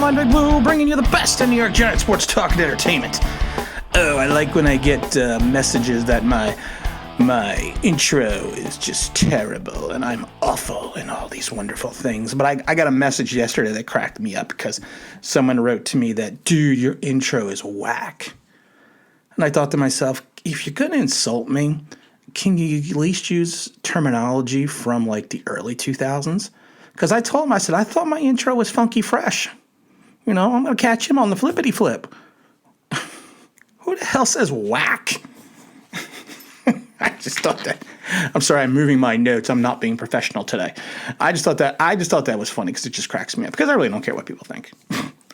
I'm Big Blue, bringing you the best in New York Giants sports talk and entertainment. Oh, I like when I get messages that my intro is just terrible and I'm awful and all these wonderful things. But I got a message yesterday that cracked me up because someone wrote to me that, dude, your intro is whack. And I thought to myself, if you're going to insult me, can you at least use terminology from like the early 2000s? Because I told him, I said, I thought my intro was funky fresh. You know, I'm going to catch him on the flippity flip. Who the hell says whack? I just thought that. I'm sorry, I'm moving my notes. I'm not being professional today. I just thought that was funny because it just cracks me up. Because I really don't care what people think.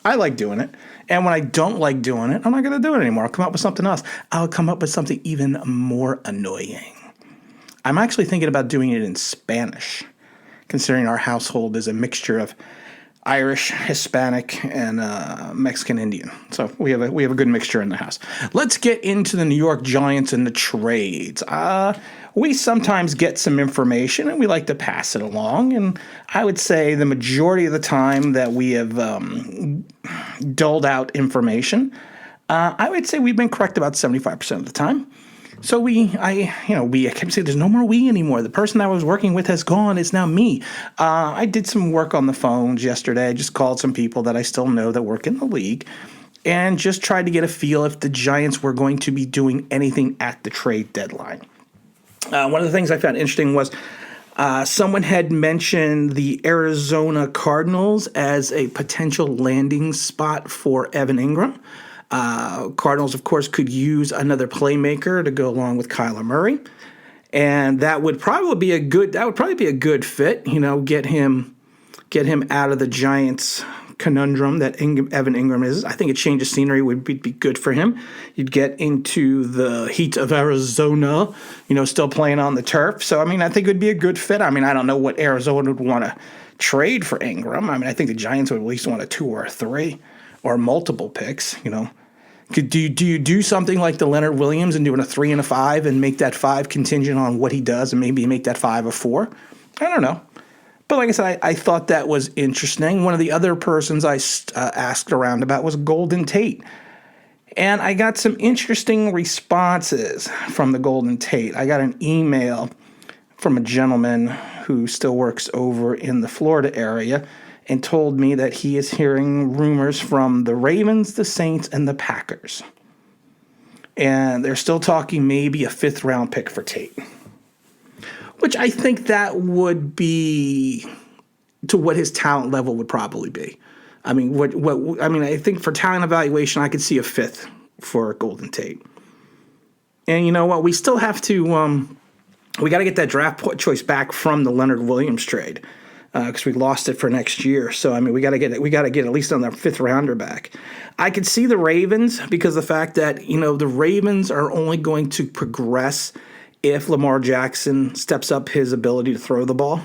I like doing it. And when I don't like doing it, I'm not going to do it anymore. I'll come up with something else. I'll come up with something even more annoying. I'm actually thinking about doing it in Spanish, considering our household is a mixture of Irish, Hispanic, and Mexican Indian. So we have a good mixture in the house. Let's get into the New York Giants and the trades. We sometimes get some information and we like to pass it along. And I would say the majority of the time that we have doled out information, I would say we've been correct about 75% of the time. So I kept saying there's no more we anymore. The person I was working with has gone. It's now me. I did some work on the phones yesterday. I just called some people that I still know that work in the league and just tried to get a feel if the Giants were going to be doing anything at the trade deadline. One of the things I found interesting was someone had mentioned the Arizona Cardinals as a potential landing spot for Evan Engram. Cardinals, of course, could use another playmaker to go along with Kyler Murray, and that would probably be a good fit. You know, get him out of the Giants conundrum that Evan Engram is. I think a change of scenery would be good for him. You'd get into the heat of Arizona, still playing on the turf. So, I mean, I think it would be a good fit. I mean, I don't know what Arizona would want to trade for Engram. I mean, I think the Giants would at least want a 2 or a 3 or multiple picks, Do you do something like the Leonard Williams and doing a 3 and a 5 and make that 5 contingent on what he does and maybe make that 5 a 4? I don't know. But like I said, I thought that was interesting. One of the other persons I asked around about was Golden Tate. And I got some interesting responses from the Golden Tate. I got an email from a gentleman who still works over in the Florida area and told me that he is hearing rumors from the Ravens, the Saints, and the Packers. And they're still talking maybe a 5th-round pick for Tate, which I think that would be to what his talent level would probably be. I mean, I think for talent evaluation, I could see a 5th for Golden Tate. And you know what? We still have to we got to get that draft choice back from the Leonard Williams trade. Because we lost it for next year. So, I mean, we got to get at least on their 5th rounder back. I could see the Ravens because the fact that, the Ravens are only going to progress if Lamar Jackson steps up his ability to throw the ball.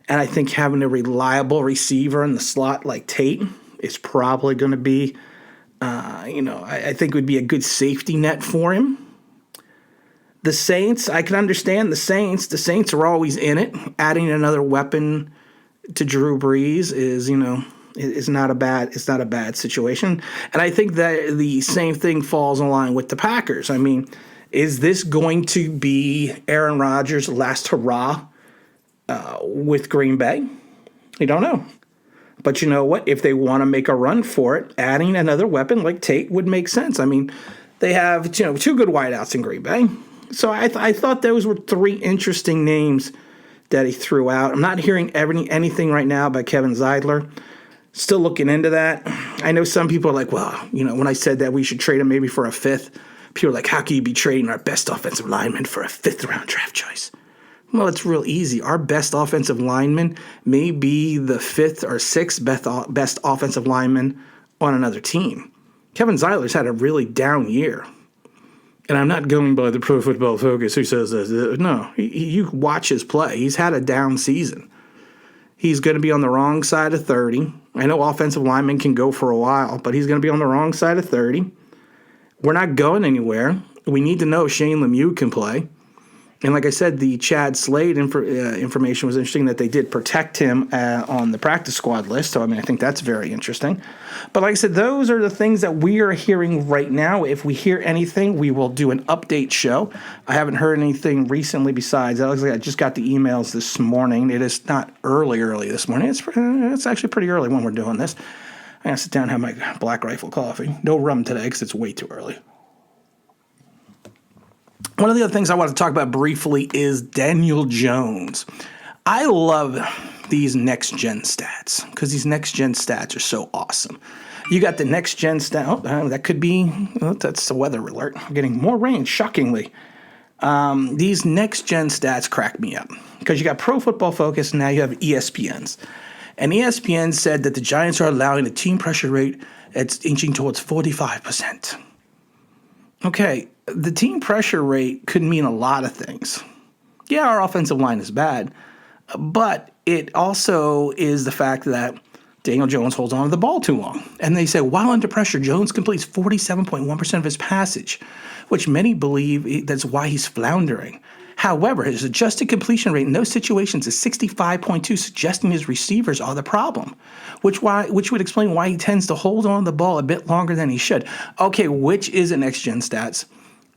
And I think having a reliable receiver in the slot like Tate is probably going to be, I think would be a good safety net for him. The Saints, I can understand the Saints. The Saints are always in it. Adding another weapon to Drew Brees is not a bad situation. And I think that the same thing falls in line with the Packers. I mean, is this going to be Aaron Rodgers' last hurrah with Green Bay? You don't know. But you know what? If they want to make a run for it, adding another weapon like Tate would make sense. I mean, they have 2 good wideouts in Green Bay. So I thought those were 3 interesting names that he threw out. I'm not hearing anything right now about Kevin Zeidler. Still looking into that. I know some people are like, well, when I said that we should trade him maybe for a 5th, people are like, how can you be trading our best offensive lineman for a 5th-round draft choice? Well, it's real easy. Our best offensive lineman may be the 5th or 6th best offensive lineman on another team. Kevin Zeidler's had a really down year. And I'm not going by the Pro Football Focus who says that. No, you watch his play. He's had a down season. He's going to be on the wrong side of 30. I know offensive linemen can go for a while, but he's going to be on the wrong side of 30. We're not going anywhere. We need to know if Shane Lemieux can play. And like I said, the Chad Slade information was interesting that they did protect him on the practice squad list. So, I think that's very interesting. But like I said, those are the things that we are hearing right now. If we hear anything, we will do an update show. I haven't heard anything recently besides that. Looks like I just got the emails this morning. It is not early this morning. It's actually pretty early when we're doing this. I'm going to sit down and have my Black Rifle coffee. No rum today because it's way too early. One of the other things I want to talk about briefly is Daniel Jones. I love these next-gen stats because these next-gen stats are so awesome. You got the next-gen stat. Oh, that could be. That's the weather alert. We're getting more rain, shockingly. These next-gen stats crack me up because you got Pro Football Focus and now you have ESPN's. And ESPN said that the Giants are allowing a team pressure rate that's inching towards 45%. Okay. The team pressure rate could mean a lot of things. Yeah, our offensive line is bad, but it also is the fact that Daniel Jones holds on to the ball too long. And they say, while under pressure, Jones completes 47.1% of his passage, which many believe that's why he's floundering. However, his adjusted completion rate in those situations is 65.2, suggesting his receivers are the problem, which would explain why he tends to hold on to the ball a bit longer than he should. Okay, which is an next-gen stats?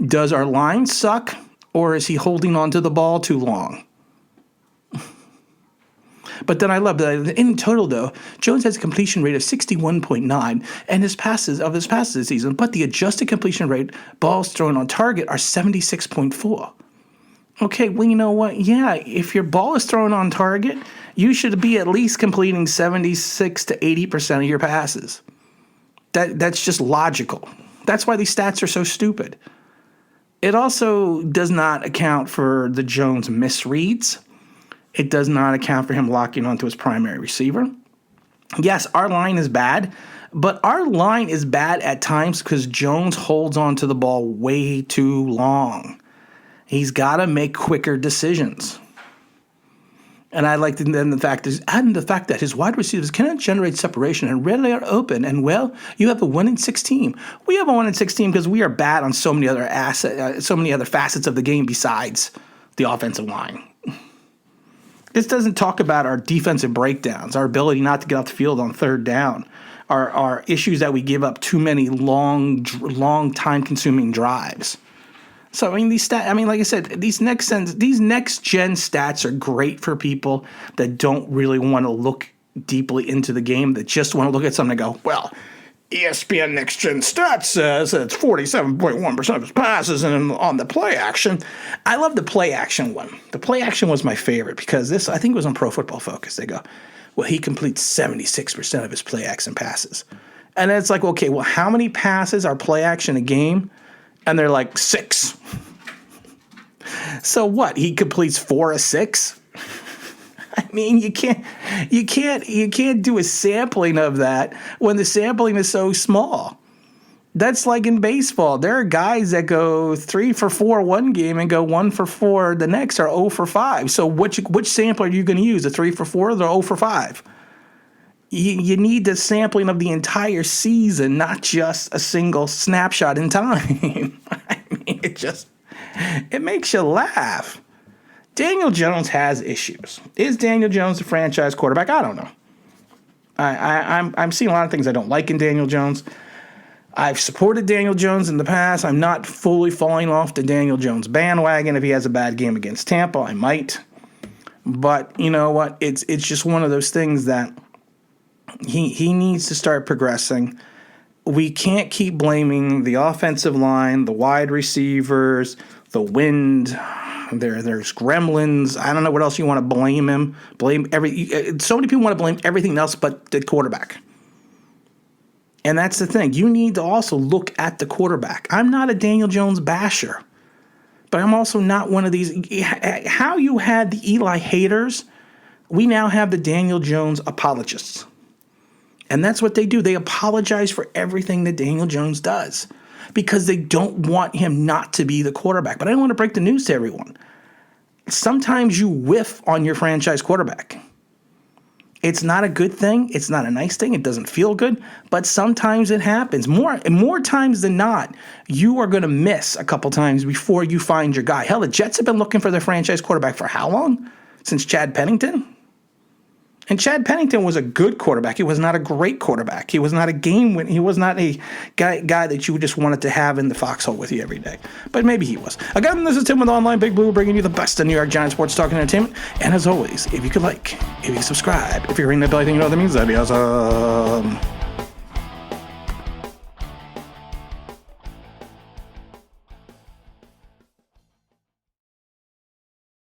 Does our line suck, or is he holding on to the ball too long? But then I love that in total, though, Jones has a completion rate of 61.9 and his passes this season, but the adjusted completion rate, balls thrown on target, are 76.4. Okay, well, you know what? Yeah, if your ball is thrown on target, you should be at least completing 76 to 80% of your passes. That's just logical. That's why these stats are so stupid. It also does not account for the Jones misreads. It does not account for him locking onto his primary receiver. Yes, our line is bad, but our line is bad at times because Jones holds onto the ball way too long. He's got to make quicker decisions. And I like the fact that his wide receivers cannot generate separation and rarely are open. And, well, you have a 1-6 team. We have a 1-6 team because we are bad on so many other facets of the game besides the offensive line. This doesn't talk about our defensive breakdowns, our ability not to get off the field on third down, our issues that we give up too many long time-consuming drives. So, like I said, these next-gen stats are great for people that don't really want to look deeply into the game, that just want to look at something and go, well, ESPN next-gen stats says it's 47.1% of his passes and on the play action. I love the play action one. The play action was my favorite because this, I think it was on Pro Football Focus. They go, well, he completes 76% of his play action passes. And it's like, okay, well, how many passes are play action a game? And they're like 6. So what? He completes 4 of 6? I mean, you can't do a sampling of that when the sampling is so small. That's like in baseball. There are guys that go 3 for 4 one game and go 1 for 4 the next, or 0 for 5. So which sample are you going to use? The 3 for 4 or the 0 for 5? You need the sampling of the entire season, not just a single snapshot in time. I mean, it makes you laugh. Daniel Jones has issues. Is Daniel Jones the franchise quarterback? I don't know. I'm seeing a lot of things I don't like in Daniel Jones. I've supported Daniel Jones in the past. I'm not fully falling off the Daniel Jones bandwagon. If he has a bad game against Tampa, I might. But you know what? It's just one of those things that he needs to start progressing. We can't keep blaming the offensive line, the wide receivers, the wind. There's gremlins. I don't know what else you want to blame him. So many people want to blame everything else but the quarterback. And that's the thing. You need to also look at the quarterback. I'm not a Daniel Jones basher, but I'm also not one of these. How you had the Eli haters, we now have the Daniel Jones apologists. And that's what they do. They apologize for everything that Daniel Jones does because they don't want him not to be the quarterback. But I don't want to break the news to everyone. Sometimes you whiff on your franchise quarterback. It's not a good thing. It's not a nice thing. It doesn't feel good, but sometimes it happens. More times than not, you are going to miss a couple times before you find your guy. Hell, the Jets have been looking for their franchise quarterback for how long? Since Chad Pennington? And Chad Pennington was a good quarterback. He was not a great quarterback. He was not a game win. He was not a guy that you just wanted to have in the foxhole with you every day. But maybe he was. Again, this is Tim with Online Big Blue, bringing you the best of New York Giants sports talk and entertainment. And as always, if you could if you subscribe, if you're ringing the bell, I think you know what that means. That'd be awesome.